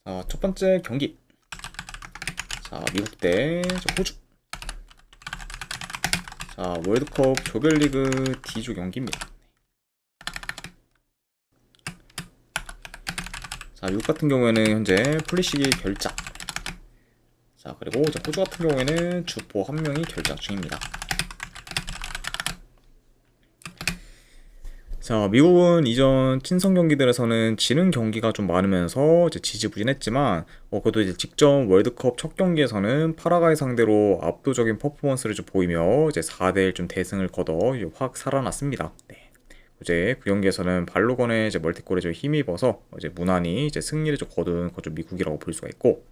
자, 첫 번째 경기. 자, 미국 대 호주. 자, 월드컵 조별리그 D조 경기입니다. 자, 미국 같은 경우에는 현재 플리시기 결장. 자, 그리고 이제 호주 같은 경우에는 주포 한 명이 결장 중입니다. 자, 미국은 이전 친선 경기들에서는 지는 경기가 좀 많으면서 이제 지지부진했지만, 그래도 이제 직전 월드컵 첫 경기에서는 파라과이 상대로 압도적인 퍼포먼스를 좀 보이며 이제 4대1 좀 대승을 거둬 이제 확 살아났습니다. 네. 이제 그 경기에서는 발로건의 이제 멀티골에 좀 힘입어서 이제 무난히 이제 승리를 좀 거둔 거좀 미국이라고 볼 수가 있고,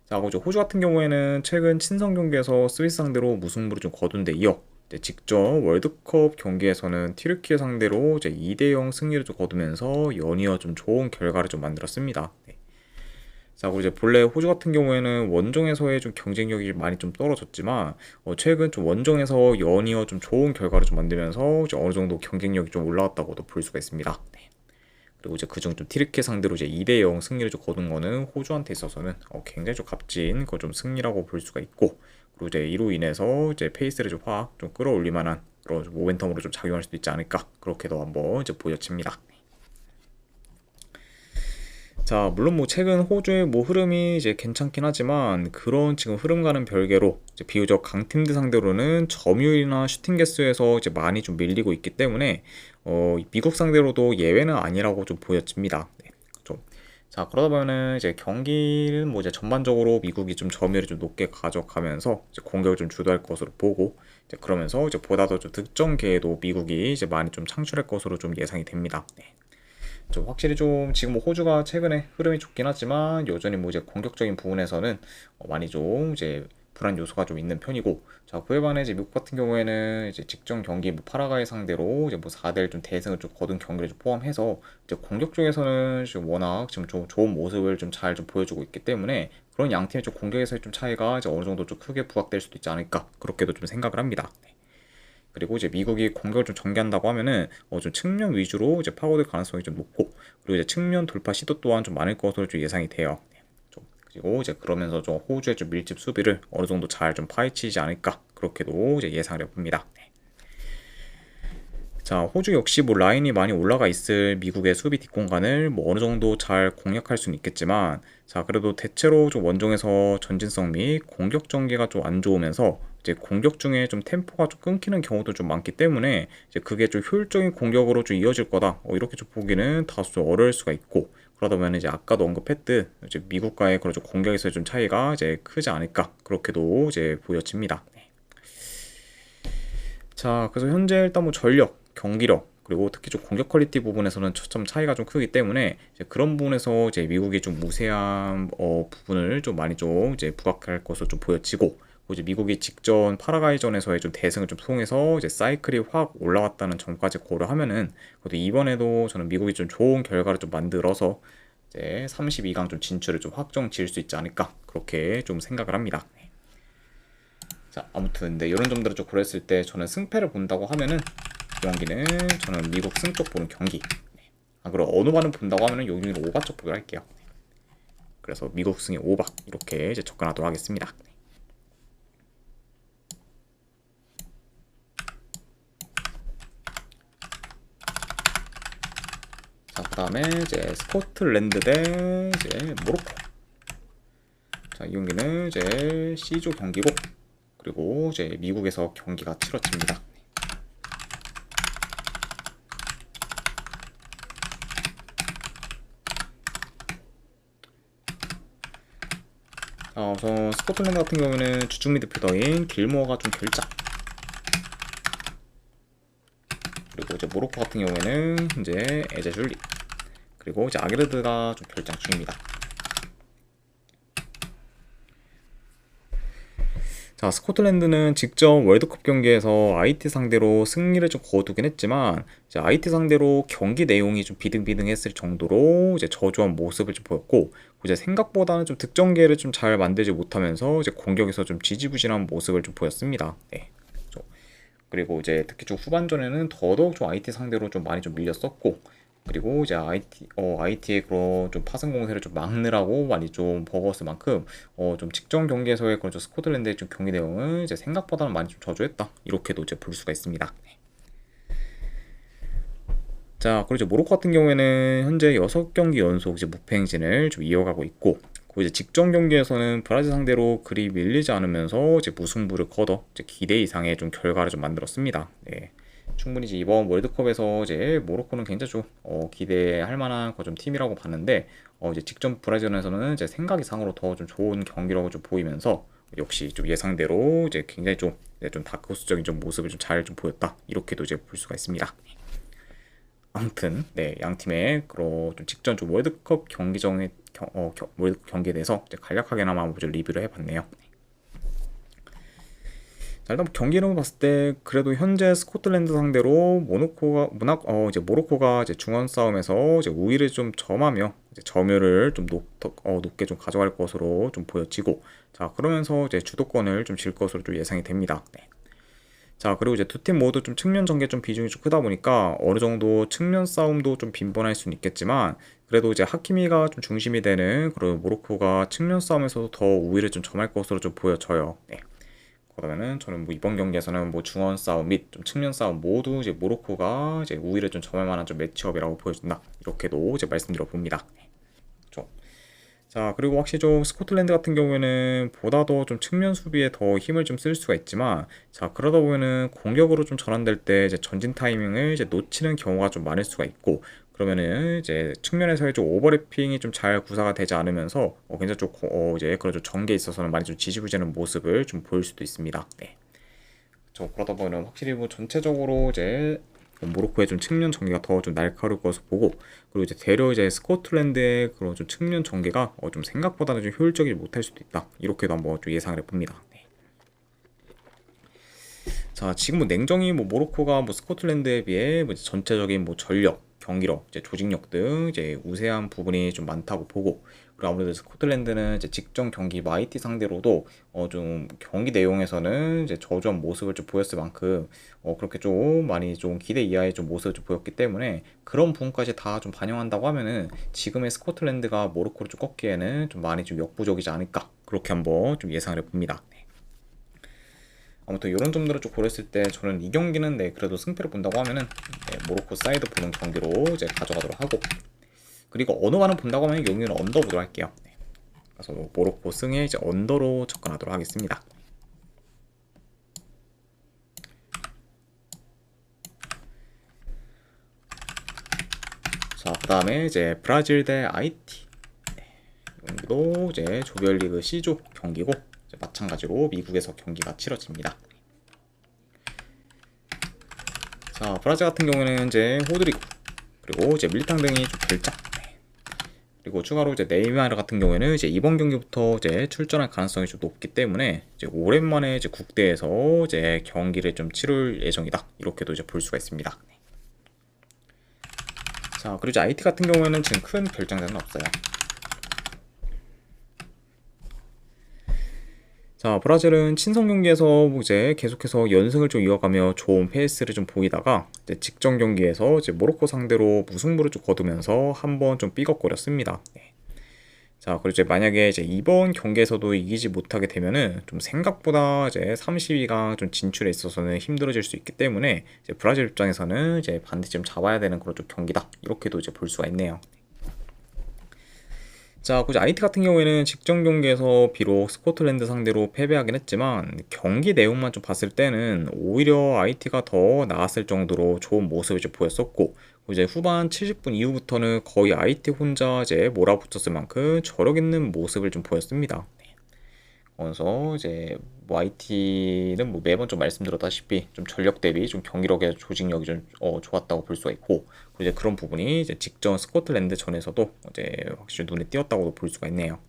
자, 그리고 호주 같은 경우에는 최근 친선 경기에서 스위스 상대로 무승부를 좀 거둔 데 이어 이제 직전 월드컵 경기에서는 튀르키예 상대로 이제 2대0 승리를 좀 거두면서 연이어 좀 좋은 결과를 좀 만들었습니다. 네. 자, 그리고 이제 본래 호주 같은 경우에는 원정에서의 좀 경쟁력이 많이 좀 떨어졌지만 최근 좀 원정에서 연이어 좀 좋은 결과를 좀 만들면서 이제 어느 정도 경쟁력이 좀 올라왔다고도 볼 수가 있습니다. 네. 그리고 이제 그중 좀 튀르키예 상대로 이제 2대0 승리를 좀 거둔 거는 호주한테 있어서는 굉장히 좀 값진 그 좀 승리라고 볼 수가 있고, 그리고 이제 이로 인해서 이제 페이스를 좀 확 좀 끌어올릴 만한 그런 좀 모멘텀으로 좀 작용할 수도 있지 않을까, 그렇게도 한번 이제 보여집니다. 자, 물론 뭐 최근 호주의 뭐 흐름이 이제 괜찮긴 하지만 그런 지금 흐름과는 별개로 이제 비교적 강팀들 상대로는 점유율이나 슈팅 개수에서 이제 많이 좀 밀리고 있기 때문에 미국 상대로도 예외는 아니라고 좀 보여집니다. 네, 좀. 자, 그러다 보면은 이제 경기는 뭐 이제 전반적으로 미국이 좀 점유율을 좀 높게 가져가면서 이제 공격을 좀 주도할 것으로 보고, 이제 그러면서 이제 보다 더 좀 득점 기회도 미국이 이제 많이 좀 창출할 것으로 좀 예상이 됩니다. 네. 좀 확실히 좀 지금 뭐 호주가 최근에 흐름이 좋긴 하지만 여전히 뭐 이제 공격적인 부분에서는 많이 좀 이제 불안 요소가 좀 있는 편이고, 자, 그에 반해 이제 미국 같은 경우에는 이제 직전 경기 뭐 파라과이 상대로 이제 뭐 4대1 좀 대승을 좀 거둔 경기를 좀 포함해서 이제 공격 쪽에서는 지금 워낙 지금 좀 좋은 모습을 좀 잘 좀 보여주고 있기 때문에 그런 양 팀의 좀 공격에서의 좀 차이가 이제 어느 정도 좀 크게 부각될 수도 있지 않을까, 그렇게도 좀 생각을 합니다. 네. 그리고 이제 미국이 공격을 좀 전개한다고 하면은 좀 측면 위주로 이제 파고들 가능성이 좀 높고, 그리고 이제 측면 돌파 시도 또한 좀 많을 것으로 좀 예상이 돼요. 네, 좀 그리고 이제 그러면서 좀 호주의 좀 밀집 수비를 어느 정도 잘 좀 파헤치지 않을까, 그렇게도 이제 예상을 해봅니다. 네. 자, 호주 역시 뭐 라인이 많이 올라가 있을 미국의 수비 뒷공간을 뭐 어느 정도 잘 공략할 수는 있겠지만, 자, 그래도 대체로 좀 원정에서 전진성 및 공격 전개가 좀 안 좋으면서 이제 공격 중에 좀 템포가 좀 끊기는 경우도 좀 많기 때문에 이제 그게 좀 효율적인 공격으로 좀 이어질 거다, 이렇게 좀 보기는 다소 좀 어려울 수가 있고, 그러다 보면 이제 아까도 언급했듯 이제 미국과의 그런 좀 공격에서의 좀 차이가 이제 크지 않을까, 그렇게도 이제 보여집니다. 네. 자, 그래서 현재 일단 뭐 전력, 경기력, 그리고 특히 좀 공격 퀄리티 부분에서는 점 차이가 좀 크기 때문에 이제 그런 부분에서 이제 미국이 좀 무세한 부분을 좀 많이 좀 이제 부각할 것으로 좀 보여지고, 그리고 이제 미국이 직전 파라과이전에서의 좀 대승을 좀 통해서 이제 사이클이 확 올라왔다는 점까지 고려하면은 그래도 이번에도 저는 미국이 좀 좋은 결과를 좀 만들어서 이제 32강 좀 진출을 좀 확정 지을 수 있지 않을까, 그렇게 좀 생각을 합니다. 자, 아무튼 네, 이런 점들을 좀 고려했을 때 저는 승패를 본다고 하면은 이 경기는 저는 미국 승 쪽 보는 경기. 네. 그리고 어느 반을 본다고 하면은 여기는 오바 쪽 보기로 할게요. 그래서 미국 승이 오바, 이렇게 이제 접근하도록 하겠습니다. 자, 그다음에 이제 스코틀랜드 대 이제 모로코. 자, 이 경기는 이제 C조 경기고, 그리고 이제 미국에서 경기가 치러집니다. 우선 스코틀랜드 같은 경우에는 주중 미드필더인 길모어가 좀 결장. 그리고 이제 모로코 같은 경우에는 이제 에제줄리, 그리고 이제 아게르드가 좀 결장 중입니다. 자, 스코틀랜드는 직전 월드컵 경기에서 IT 상대로 승리를 좀 거두긴 했지만 이제 IT 상대로 경기 내용이 좀 비등비등했을 정도로 이제 저조한 모습을 좀 보였고, 이제 생각보다는 좀 득점 기회를 좀 잘 만들지 못하면서 이제 공격에서 좀 지지부진한 모습을 좀 보였습니다. 네. 그리고 이제 특히 좀 후반전에는 더더욱 좀 IT 상대로 좀 많이 좀 밀렸었고, 그리고 이제 IT의 그런 좀 파생 공세를 좀 막느라고 많이 좀 버거웠을 만큼 좀 직전 경기에서의 그런 좀 스코틀랜드의 좀 경기 내용은 이제 생각보다는 많이 좀 저조했다. 이렇게도 이제 볼 수가 있습니다. 자, 그리고 이제 모로코 같은 경우에는 현재 6경기 연속 이제 무패 행진을 좀 이어가고 있고, 그 이제 직전 경기에서는 브라질 상대로 그리 밀리지 않으면서 이제 무승부를 거둬 이제 기대 이상의 좀 결과를 좀 만들었습니다. 네. 충분히 이제 이번 월드컵에서 이제 모로코는 굉장히 좀 기대할 만한 그 좀 팀이라고 봤는데, 이제 직전 브라질전에서는 이제 생각 이상으로 더 좀 좋은 경기라고 좀 보이면서 역시 좀 예상대로 이제 굉장히 좀, 네, 좀 다크호스적인 좀 모습을 좀 잘 좀 보였다. 이렇게도 이제 볼 수가 있습니다. 아무튼 네, 양 팀의 그런 좀 직전 좀 월드컵 경기정의 월드컵 경기에 대해서 이제 간략하게나마 한번 좀 리뷰를 해봤네요. 자, 일단 뭐 경기를 봤을 때 그래도 현재 스코틀랜드 상대로 이제 모로코가 이제 중원 싸움에서 이제 우위를 좀 점하며 이제 점유를 좀 높게 좀 가져갈 것으로 좀 보여지고, 자 그러면서 이제 주도권을 좀 질 것으로 좀 예상이 됩니다. 네. 자, 그리고 이제 두 팀 모두 좀 측면 전개 좀 비중이 좀 크다 보니까 어느 정도 측면 싸움도 좀 빈번할 수는 있겠지만, 그래도 이제 하키미가 좀 중심이 되는 그런 모로코가 측면 싸움에서도 더 우위를 좀 점할 것으로 좀 보여져요. 네. 그러면은 저는 뭐 이번 경기에서는 뭐 중원 싸움 및 좀 측면 싸움 모두 이제 모로코가 이제 우위를 좀 점할 만한 좀 매치업이라고 보여준다. 이렇게도 이제 말씀드려 봅니다. 네. 자, 그리고 확실히 좀 스코틀랜드 같은 경우에는 보다 더 좀 측면 수비에 더 힘을 좀 쓸 수가 있지만, 자, 그러다 보면은 공격으로 좀 전환될 때 이제 전진 타이밍을 이제 놓치는 경우가 좀 많을 수가 있고, 그러면은 이제 측면에서의 좀 오버래핑이 좀 잘 구사가 되지 않으면서 굉장히 좀 이제 그런 좀 전개에 있어서는 많이 좀 지지부진한 모습을 좀 보일 수도 있습니다. 네. 그러다 보면 확실히 뭐 전체적으로 이제 모로코의 좀 측면 전개가 더 좀 날카로울 것으로 보고, 그리고 이제 되려 이제 스코틀랜드의 그런 좀 측면 전개가 좀 생각보다는 좀 효율적이지 못할 수도 있다. 이렇게도 한번 좀 예상을 해봅니다. 네. 자, 지금 뭐 냉정히 뭐 모로코가 뭐 스코틀랜드에 비해 뭐 전체적인 뭐 전력, 경기력, 이제 조직력 등 이제 우세한 부분이 좀 많다고 보고, 그리고 아무래도 스코틀랜드는 이제 직전 경기 마이티 상대로도 좀 경기 내용에서는 이제 저조한 모습을 좀 보였을 만큼 그렇게 좀 많이 좀 기대 이하의 좀 모습을 좀 보였기 때문에, 그런 부분까지 다 좀 반영한다고 하면은 지금의 스코틀랜드가 모로코를 좀 꺾기에는 좀 많이 좀 역부족이지 않을까, 그렇게 한번 좀 예상을 해봅니다. 네. 아무튼 이런 점들을 좀 고렸을 때 저는 이 경기는 네, 그래도 승패를 본다고 하면은 네, 모로코 사이드 보는 경기로 이제 가져가도록 하고, 그리고 언어가는 본다고 하면 여기는 언더 보도록 할게요. 네. 그래서 모로코 승에 이제 언더로 접근하도록 하겠습니다. 자, 그 다음에 이제 브라질 대 IT. 네. 여기도 이제 조별리그 C조 경기고, 이제 마찬가지로 미국에서 경기가 치러집니다. 자, 브라질 같은 경우는 이제 호드리고, 그리고 이제 밀리탕 등이 좀 결장. 그리고 추가로 이제 네이마르 같은 경우에는 이제 이번 경기부터 이제 출전할 가능성이 좀 높기 때문에 이제 오랜만에 이제 국대에서 이제 경기를 좀 치를 예정이다. 이렇게도 이제 볼 수가 있습니다. 자, 그리고 이제 IT 같은 경우에는 지금 큰 결정자는 없어요. 자, 브라질은 친선 경기에서 이제 계속해서 연승을 좀 이어가며 좋은 페이스를 좀 보이다가 이제 직전 경기에서 이제 모로코 상대로 무승부를 좀 거두면서 한번 좀 삐걱거렸습니다. 네. 자, 그리고 이제 만약에 이제 이번 경기에서도 이기지 못하게 되면은 좀 생각보다 이제 32강 좀 진출에 있어서는 힘들어질 수 있기 때문에 이제 브라질 입장에서는 이제 반드시 좀 잡아야 되는 그런 좀 경기다. 이렇게도 이제 볼 수가 있네요. 자, 굳이 IT 같은 경우에는 직전 경기에서 비록 스코틀랜드 상대로 패배하긴 했지만 경기 내용만 좀 봤을 때는 오히려 IT가 더 나았을 정도로 좋은 모습을 좀 보였었고, 이제 후반 70분 이후부터는 거의 IT 혼자 이제 몰아붙였을 만큼 저력 있는 모습을 좀 보였습니다. 그래서 이제 뭐 IT는 뭐 매번 좀 말씀드렸다시피 좀 전력 대비 좀 경기력의 조직력이 좀 좋았다고 볼 수가 있고, 그리고 이제 그런 부분이 이제 직전 스코틀랜드 전에서도 이제 확실히 눈에 띄었다고도 볼 수가 있네요.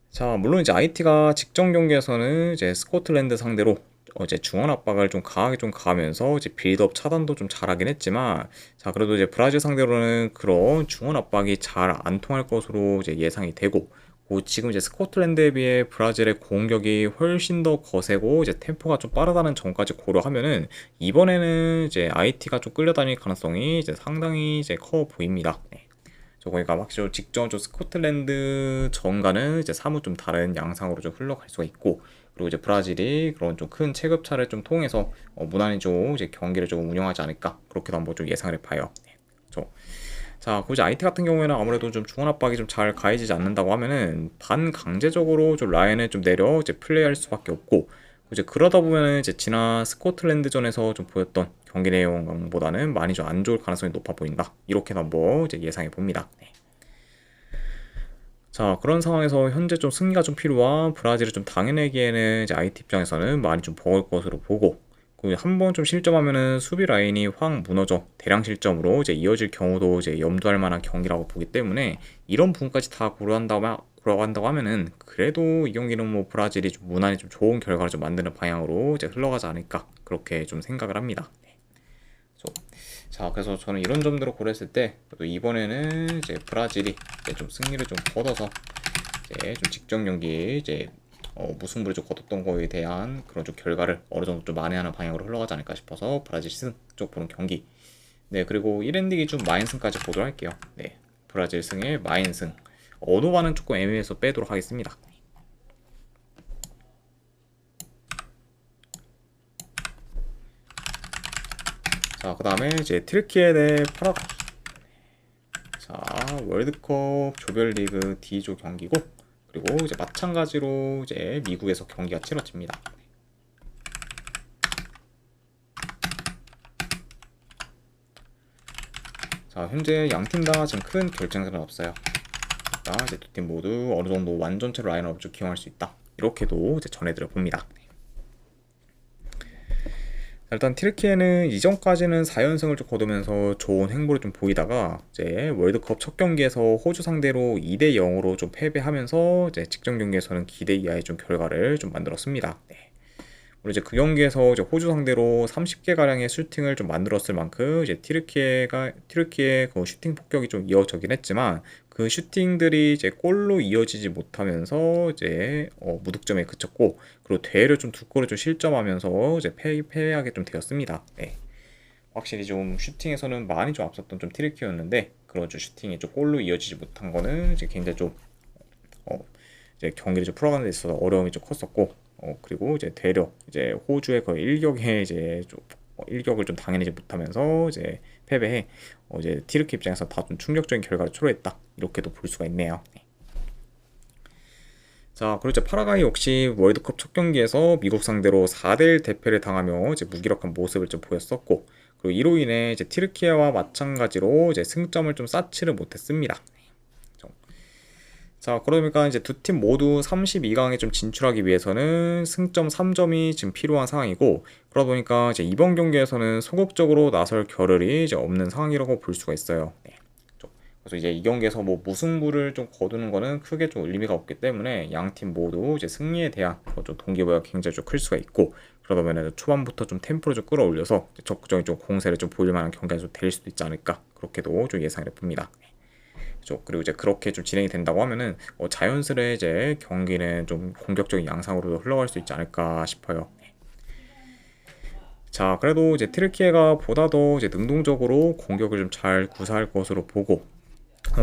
자, 물론 이제 IT가 직전 경기에서는 이제 스코틀랜드 상대로 이제 중원 압박을 좀 강하게 좀 가하면서 이제 빌드업 차단도 좀 잘하긴 했지만, 자 그래도 이제 브라질 상대로는 그런 중원 압박이 잘 안 통할 것으로 이제 예상이 되고, 지금 이제 스코틀랜드에 비해 브라질의 공격이 훨씬 더 거세고 이제 템포가 좀 빠르다는 점까지 고려하면은 이번에는 이제 IT가 좀 끌려다닐 가능성이 이제 상당히 이제 커 보입니다. 네. 그러니까 확실히 직전 좀 스코틀랜드 전과는 이제 사뭇 좀 다른 양상으로 좀 흘러갈 수가 있고, 그리고 이제 브라질이 그런 좀 큰 체급차를 좀 통해서 무난히 좀 이제 경기를 좀 운영하지 않을까, 그렇게도 한번 좀 예상을 해봐요. 네. 자, 굳이 IT 같은 경우에는 아무래도 좀 중원 압박이 좀 잘 가해지지 않는다고 하면은 반강제적으로 좀 라인을 좀 내려 이제 플레이할 수밖에 없고, 이제 그러다 보면은 이제 지난 스코틀랜드전에서 좀 보였던 경기 내용보다는 많이 좀 안 좋을 가능성이 높아 보인다. 이렇게 한번 이제 예상해 봅니다. 네. 자, 그런 상황에서 현재 좀 승리가 좀 필요한 브라질을 좀 당해내기에는 이제 IT 입장에서는 많이 좀 버거울 것으로 보고, 한 번 좀 실점하면은 수비 라인이 확 무너져 대량 실점으로 이제 이어질 경우도 이제 염두할 만한 경기라고 보기 때문에, 이런 부분까지 다 고려한다고 하면은 그래도 이 경기는 뭐 브라질이 좀 무난히 좀 좋은 결과를 좀 만드는 방향으로 이제 흘러가지 않을까, 그렇게 좀 생각을 합니다. 네. 자, 그래서 저는 이런 점들을 고려했을 때 또 이번에는 이제 브라질이 이제 좀 승리를 좀 거둬서 이제 좀 직전 경기에 이제 무승부를 좀 거뒀던 거에 대한 그런 좀 결과를 어느 정도 좀 만회하는 방향으로 흘러가지 않을까 싶어서 브라질 승 쪽 보는 경기. 네, 그리고 1엔딩이 좀 마인승까지 보도록 할게요. 네, 브라질 승에 마인승. 언어와는 조금 애매해서 빼도록 하겠습니다. 자, 그 다음에 이제 트르키에 대 파라과이. 자, 월드컵 조별리그 D조 경기고, 그리고 이제 마찬가지로 이제 미국에서 경기가 치러집니다. 자, 현재 양 팀 다 지금 큰 결정들은 없어요. 그러니까 이제 두 팀 모두 어느 정도 완전체로 라인업을 좀 기용할 수 있다, 이렇게도 이제 전해드려 봅니다. 일단 튀르키예는 이전까지는 4연승을 좀 거두면서 좋은 행보를 좀 보이다가 이제 월드컵 첫 경기에서 호주 상대로 2대 0으로 좀 패배하면서 이제 직전 경기에서는 기대 이하의 좀 결과를 좀 만들었습니다. 네. 그리고 이제 그 경기에서 이제 호주 상대로 30개 가량의 슈팅을 좀 만들었을 만큼 이제 튀르키예의 그 슈팅 폭격이 좀 이어지긴 했지만, 그 슈팅들이 이제 골로 이어지지 못하면서 이제 무득점에 그쳤고, 그리고 대회를 좀 두 골을 좀 실점하면서 이제 패하게 좀 되었습니다. 네. 확실히 좀 슈팅에서는 많이 좀 앞섰던 좀 튀르키예였는데, 그런 좀 슈팅이 좀 골로 이어지지 못한 거는 이제 굉장히 좀 이제 경기를 좀 풀어가는 데 있어서 어려움이 좀 컸었고, 그리고 이제 되려 이제 호주의 거의 일격에 이제 좀 일격을 좀 당해내지 못하면서 이제 패배해 이제 티르키 입장에서 다 좀 충격적인 결과를 초래했다, 이렇게도 볼 수가 있네요. 네. 자, 그리고 이제 파라과이 역시 월드컵 첫 경기에서 미국 상대로 4대1 대패를 당하며 이제 무기력한 모습을 좀 보였었고, 그리고 이로 인해 이제 티르키예와 마찬가지로 이제 승점을 좀 쌓지를 못했습니다. 자, 그러니까 이제 두 팀 모두 32강에 좀 진출하기 위해서는 승점 3점이 지금 필요한 상황이고, 그러다 보니까 이제 이번 경기에서는 소극적으로 나설 겨를이 이제 없는 상황이라고 볼 수가 있어요. 네. 그래서 이제 이 경기에서 뭐 무승부를 좀 거두는 거는 크게 좀 의미가 없기 때문에 양 팀 모두 이제 승리에 대한 좀 동기부여가 굉장히 좀 클 수가 있고, 그러다 보면 초반부터 좀 템포를 좀 끌어올려서 적극적인 좀 공세를 좀 보일 만한 경기가 좀 될 수도 있지 않을까, 그렇게도 좀 예상을 해봅니다. 그리고 이제 그렇게 좀 진행이 된다고 하면은 자연스레 이제 경기는 좀 공격적인 양상으로 흘러갈 수 있지 않을까 싶어요. 자, 그래도 이제 트르키예가 보다 더 이제 능동적으로 공격을 좀 잘 구사할 것으로 보고,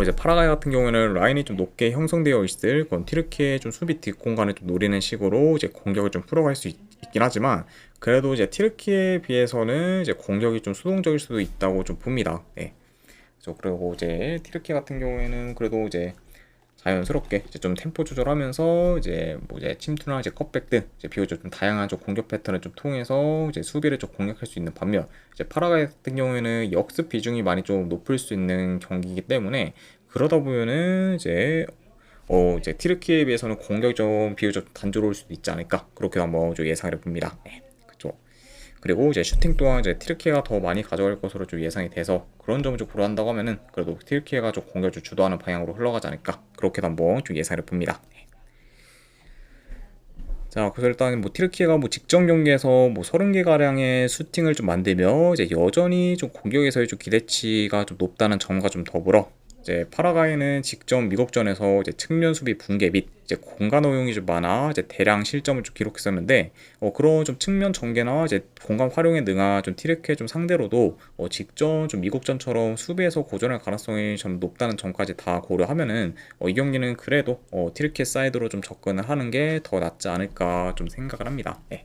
이제 파라과이 같은 경우에는 라인이 좀 높게 형성되어 있을 건 티르키의 좀 수비 뒷공간을 좀 노리는 식으로 이제 공격을 좀 풀어갈 수 있긴 하지만, 그래도 이제 티르키에 비해서는 이제 공격이 좀 수동적일 수도 있다고 좀 봅니다. 네. 그리고 이제 티르키 같은 경우에는 그래도 이제 자연스럽게 이제 좀 템포 조절하면서 이제 뭐 이제 침투나 이제 컵백 등 이제 비교적 좀 다양한 좀 공격 패턴을 좀 통해서 이제 수비를 좀 공략할 수 있는 반면, 이제 파라과이 같은 경우에는 역습 비중이 많이 좀 높을 수 있는 경기이기 때문에, 그러다 보면은 이제 티르키에 비해서는 공격이 좀 비교적 단조로울 수도 있지 않을까, 그렇게 한번 좀 예상을 해봅니다. 네. 그렇죠. 그리고 이제 슈팅 또한 이제 튀르키예가 더 많이 가져갈 것으로 좀 예상이 돼서, 그런 점을 좀 고려한다고 하면은 그래도 튀르키예가 좀 공격을 주도하는 방향으로 흘러가지 않을까, 그렇게도 한번 좀 예상을 봅니다. 자, 그래서 일단 뭐 튀르키예가 뭐 직전 경기에서 뭐 30개 가량의 슈팅을 좀 만들며 이제 여전히 좀 공격에서의 좀 기대치가 좀 높다는 점과 좀 더불어 이제 파라과이는 직전 미국전에서 이제 측면 수비 붕괴 및 이제 공간 허용이 좀 많아 이제 대량 실점을 좀 기록했었는데 그런 좀 측면 전개나 이제 공간 활용에 능한 좀 티르케 좀 상대로도 직전 좀 미국전처럼 수비에서 고전할 가능성이 좀 높다는 점까지 다 고려하면은 이 경기는 그래도 티르케 사이드로 좀 접근을 하는 게 더 낫지 않을까 좀 생각을 합니다. 예.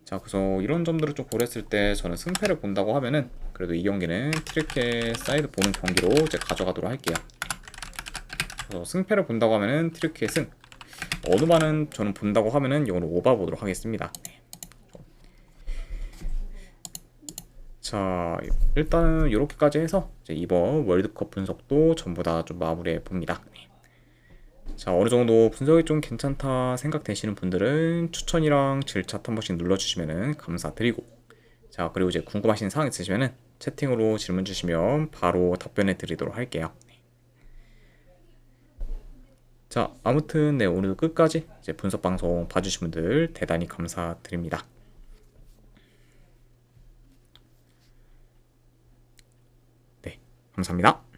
자, 그래서 이런 점들을 좀 고려했을 때 저는 승패를 본다고 하면은 그래도 이 경기는 티르케 사이드 보는 경기로 이제 가져가도록 할게요. 그래서 승패를 본다고 하면은 티르케 승. 어느 반은 저는 본다고 하면은 이거는 오바 보도록 하겠습니다. 자, 일단은 이렇게까지 해서 이제 이번 월드컵 분석도 전부 다 좀 마무리해 봅니다. 자, 어느 정도 분석이 좀 괜찮다 생각되시는 분들은 추천이랑 질차 한 번씩 눌러주시면 감사드리고, 자, 그리고 이제 궁금하신 사항 있으시면 채팅으로 질문 주시면 바로 답변해 드리도록 할게요. 자, 아무튼 네, 오늘도 끝까지 이제 분석 방송 봐주신 분들 대단히 감사드립니다. 네, 감사합니다.